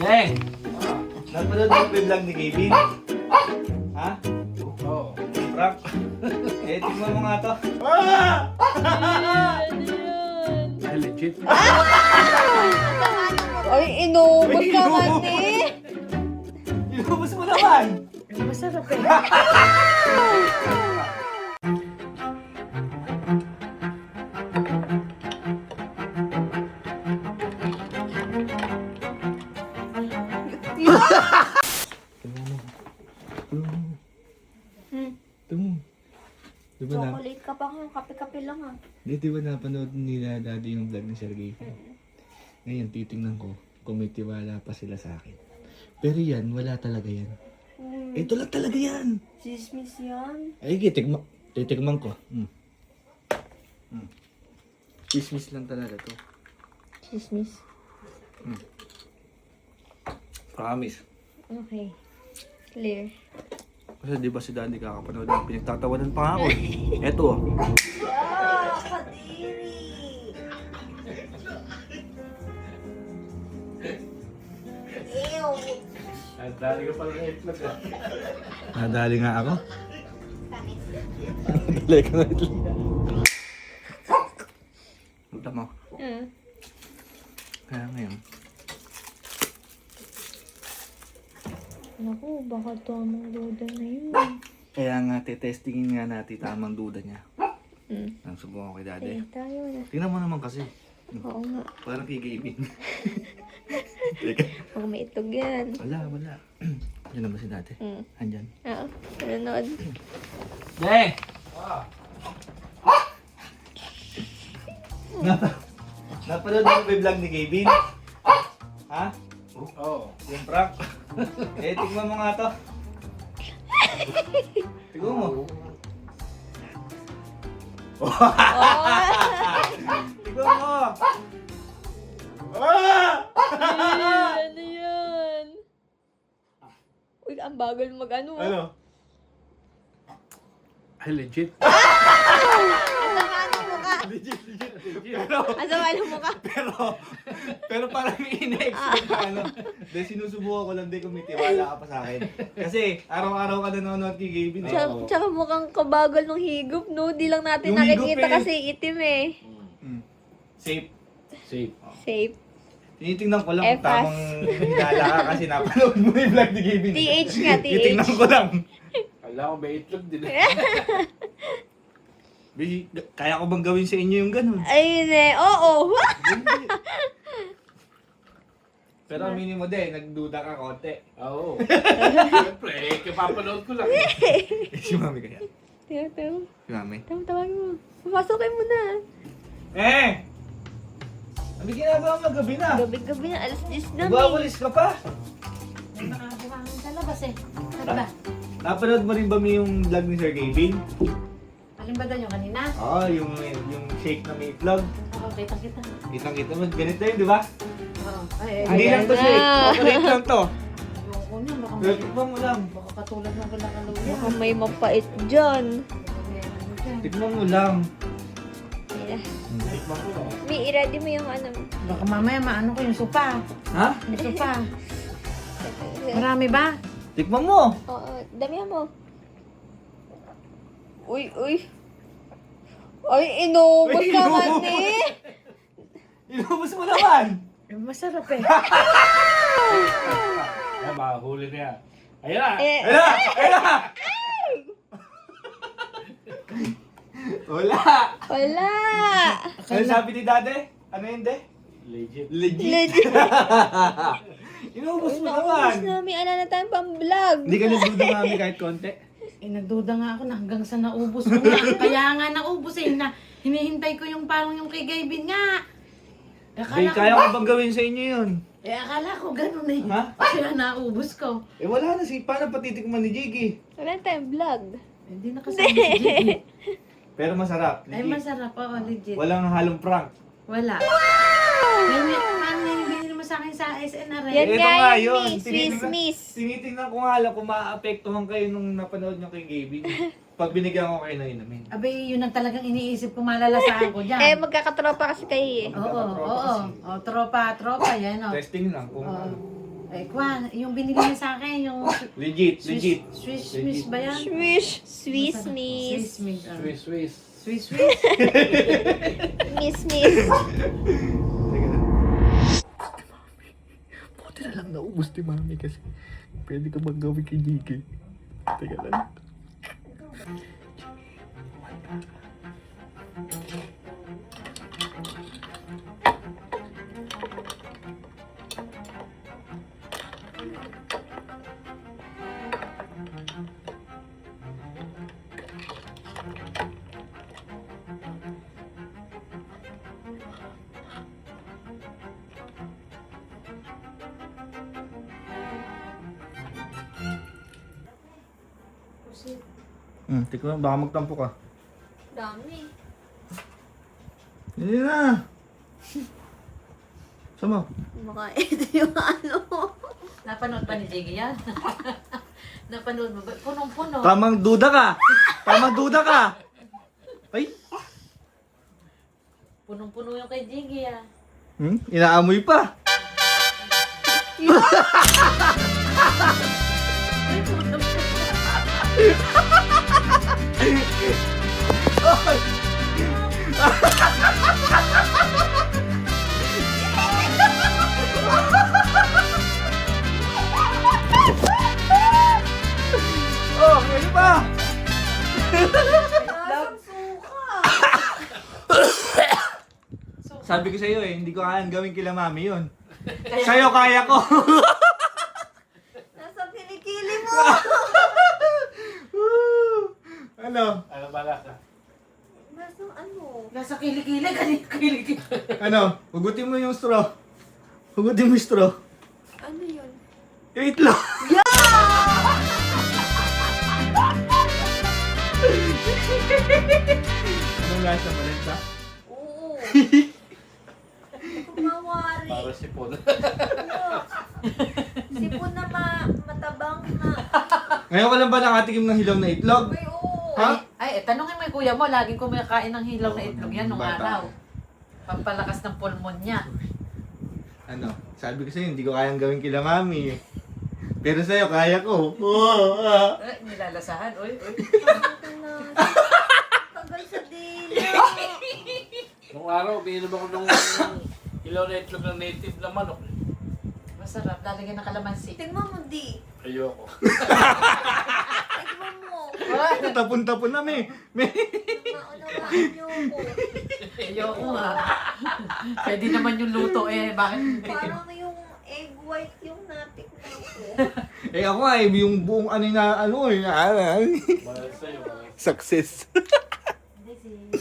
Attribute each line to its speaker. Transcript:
Speaker 1: Beng!
Speaker 2: Napanood mo yung vlog ni Kevin? Ha?
Speaker 1: Oo.
Speaker 2: Prank? Eh, tingnan mo nga to.
Speaker 1: Ay, legit.
Speaker 3: Ay, inubos naman eh.
Speaker 2: Inubos mo naman!
Speaker 3: Masarap eh.
Speaker 2: Ito mo. Di ba na?
Speaker 3: Chocolate ka pa ngayon, kape-kape lang ah.
Speaker 2: Di ba napanood nila daddy yung vlog ni Sergey? Ngayon, titingnan ko kung may tiwala pa sila sa akin. Pero yan, wala talaga yan. Ito lang talaga yan.
Speaker 3: Chismis yan.
Speaker 2: Ay, titikman ko. Chismis lang talaga to.
Speaker 3: Chismis.
Speaker 2: Promise.
Speaker 3: Okay. Clear.
Speaker 2: Kasi di ba si daddy kakapanood ng pinagtatawanan pa nga ako eh. Eto oh.
Speaker 3: Ah, kadiri! Ew!
Speaker 1: Ang dali ka pala ng itlog ah.
Speaker 2: Nadali nga ako. Nadali ka na ito. Punta mo. Kaya ngayon.
Speaker 3: Naku, baka tamang duda na yun.
Speaker 2: Kaya nga, testingin nga natin tamang duda niya. Ang subukan ko kay daddy.
Speaker 3: Eh, tayo na.
Speaker 2: Tingnan mo naman kasi.
Speaker 3: Oo nga.
Speaker 2: Parang kigibin.
Speaker 3: Huwag may itlog yan.
Speaker 2: Wala. Yan naman si daddy. Andyan.
Speaker 3: Oo. Nanonood.
Speaker 1: Beng!
Speaker 2: Napanood mo yung vlog ni Kevin? Ha?
Speaker 1: Oo.
Speaker 2: Yung prank? Eh, tingnan mo nga to. Tingnan mo. Tingnan mo.
Speaker 3: Ano yan? Uy, ang bagal mag-ano.
Speaker 2: Ano?
Speaker 1: Ay, legit.
Speaker 2: Legit.
Speaker 3: Ang sama ng mukha.
Speaker 2: Pero parang ina-expect na ano. Dahil sinusubukan ko lang din kung may tiwala ka pa sa akin. Kasi araw-araw ka nanonood kay Gavin eh.
Speaker 3: Tsaka mukhang kabagal ng higop, no? Di lang natin
Speaker 2: Yung higop
Speaker 3: nakikita
Speaker 2: eh.
Speaker 3: kasi itim eh.
Speaker 2: Safe.
Speaker 1: Safe.
Speaker 3: Safe.
Speaker 2: Tinitingnan ko lang kung
Speaker 3: Fast.
Speaker 2: tamang hindala ka kasi napanood mo yung vlog ni Gavin.
Speaker 3: TH nga, TH.
Speaker 2: Titingnan ko lang.
Speaker 1: Kala ko may itlog din.
Speaker 2: Kaya ko bang gawin sa inyo yung ganun?
Speaker 3: Ayun eh, oo.
Speaker 2: Pero aminin mo din, nagduda ka konti.
Speaker 1: Oo. Siyempre, kapapanood ko lang.
Speaker 2: Si mami kaya.
Speaker 3: Tiyo.
Speaker 2: Si mami.
Speaker 3: Tawagin mo. Papasukin mo na.
Speaker 2: Ano ginagawa mo gabi na?
Speaker 3: Gabi-gabi na, alas 10 na.
Speaker 2: Nagwawalis ka pa?
Speaker 4: May makabuhangan sa labas eh. Ano ba?
Speaker 2: Napanood mo rin ba yung vlog ni Sir Gavin?
Speaker 4: Alin ba doon yung kanina?
Speaker 2: Oo, yung shake na may vlog.
Speaker 4: Oo, kita.
Speaker 2: Kitang-kita mo, ganito yun, di ba?
Speaker 4: Oo. Ay,
Speaker 2: Hindi lang to
Speaker 3: na.
Speaker 2: shake, chocolate lang to.
Speaker 4: ayoko niya. Baka
Speaker 2: Pero tikman mo lang.
Speaker 4: baka katulad ng kalakaluya.
Speaker 3: Baka may mapait dyan.
Speaker 2: Tikman mo lang.
Speaker 3: May i-ready mo yung ano.
Speaker 4: Baka mamaya maano ko yung sopa.
Speaker 2: Ha?
Speaker 4: Yung sopa. Marami ba?
Speaker 2: Tikman mo.
Speaker 3: Oo, damihan mo. Uy. Ay, inubos
Speaker 2: Uy,
Speaker 3: naman
Speaker 2: inubos.
Speaker 3: eh.
Speaker 2: Inubos mo naman.
Speaker 4: Masarap eh.
Speaker 1: Ay, makahuli na yan. Ayun na!
Speaker 2: Ayun! Wala!
Speaker 3: Wala.
Speaker 2: Ano sabi ni Dade? Ano yun, de?
Speaker 1: Legit.
Speaker 2: Legit. Inubos mo
Speaker 3: Naubos
Speaker 2: naman.
Speaker 3: namin, ala na tayong pang-vlog.
Speaker 2: Hindi ka nagduda mami kahit konti.
Speaker 4: Nagduda nga ako na hanggang sa naubos ko nga. Kaya nga naubos eh. Hinihintay ko yung parang yung kay Gavin nga.
Speaker 2: Kaya ko bang gawin sa inyo yun?
Speaker 4: Akala ko ganun eh.
Speaker 2: Ha?
Speaker 4: Kaya naubos ko.
Speaker 2: Wala na si paano patitikman ni Jiggy.
Speaker 3: Wala na tayong vlog.
Speaker 4: Hindi nakasama si Jiggy.
Speaker 2: Pero masarap.
Speaker 4: Ay,
Speaker 2: Legit.
Speaker 4: masarap. Oo, legit.
Speaker 2: Walang halong prank.
Speaker 4: Wala. Paano yung binili mo sa akin sa SNR eh?
Speaker 3: Yan
Speaker 2: Ito
Speaker 3: nga
Speaker 2: nga
Speaker 3: yun,
Speaker 2: yun.
Speaker 3: Miss. Swiss Miss.
Speaker 2: Tinitingnan ko nga lang kung maapektuhan kayo nung napanood nyo kay Gavin. Pag binigyan ko kayo na inumin.
Speaker 4: Abay, yun ang talagang iniisip ko, malalasahan ko dyan.
Speaker 3: Eh, magkakatropa kasi kayo eh.
Speaker 4: Oo. Tropa, yan o.
Speaker 2: Testing lang kung
Speaker 4: Oo.
Speaker 2: ano.
Speaker 4: Ay, Kwan, yung binili niya sa akin, yung
Speaker 2: Legit, legit.
Speaker 4: Swiss Miss ba yan?
Speaker 3: Swish. Swiss
Speaker 4: Swiss
Speaker 3: miss.
Speaker 4: Miss.
Speaker 1: Swiss.
Speaker 4: Swiss Miss.
Speaker 3: Miss miss.
Speaker 2: Teka lang. Buti na lang naubos ni Mami kasi pwede ka maggawin kay Gigi. Teka lang. Tika lang, baka magtampo ka.
Speaker 3: Dami.
Speaker 2: Hindi na. Sama.
Speaker 3: Baka ito yung ano.
Speaker 4: Napanood pa ni Jiggy yan? Napanood mo ba? Punong-puno.
Speaker 2: Tamang duda ka. Tamang duda ka. Ay.
Speaker 4: Punong-puno yung kay Jiggy ah.
Speaker 2: Inaamoy pa. Oh, ano ba?
Speaker 3: Lasang suka.
Speaker 2: Sabi ko sa'yo hindi ko kayang gawin kila Mami yun. Sa'yo kaya ko.
Speaker 3: Nasa kilikili mo.
Speaker 2: Ano?
Speaker 1: Ano ba lasa?
Speaker 3: Nasa ano?
Speaker 4: Nasa kilikili, ganito kilikili.
Speaker 2: Ano? Hugutin mo yung straw. Hugutin mo yung straw.
Speaker 3: Ano yun?
Speaker 2: Yung itlog. Anong lasa mo rin sa?
Speaker 3: Oo. Kumawari.
Speaker 1: Para sipon.
Speaker 3: Sipon na matabang na.
Speaker 2: Ngayon ka lang ba nakatikim ng hilaw na itlog?
Speaker 3: Ay, oo.
Speaker 2: Ha?
Speaker 4: Ay, tanongin mo yung kuya mo, laging kumakain ng hilaw na itlog yan nung
Speaker 2: Bata.
Speaker 4: araw. Pampalakas ng pulmon niya.
Speaker 2: Ano? Sabi ko sa'yo, hindi ko kayang gawin kila Mami. Pero sa'yo, kaya ko. Oh,
Speaker 4: Nilalasahan, oy.
Speaker 3: Tagal sa dila.
Speaker 1: Nung araw, umiinom ako nung ilaw na itlog ng native na manok.
Speaker 4: Masarap, lalagyan ng kalamansi.
Speaker 3: Tingnan mo, di.
Speaker 1: Ayoko.
Speaker 3: Tingnan mo.
Speaker 2: Tapon-tapon na, may.
Speaker 3: Maunawaan niyo ko.
Speaker 4: Ayoko nga. Pwede naman yung luto eh, bakit hindi?
Speaker 3: Parang yung egg white yung natikman ko.
Speaker 2: Eh ako nga, yung buong ano na,
Speaker 1: Mahal sa'yo.
Speaker 2: success.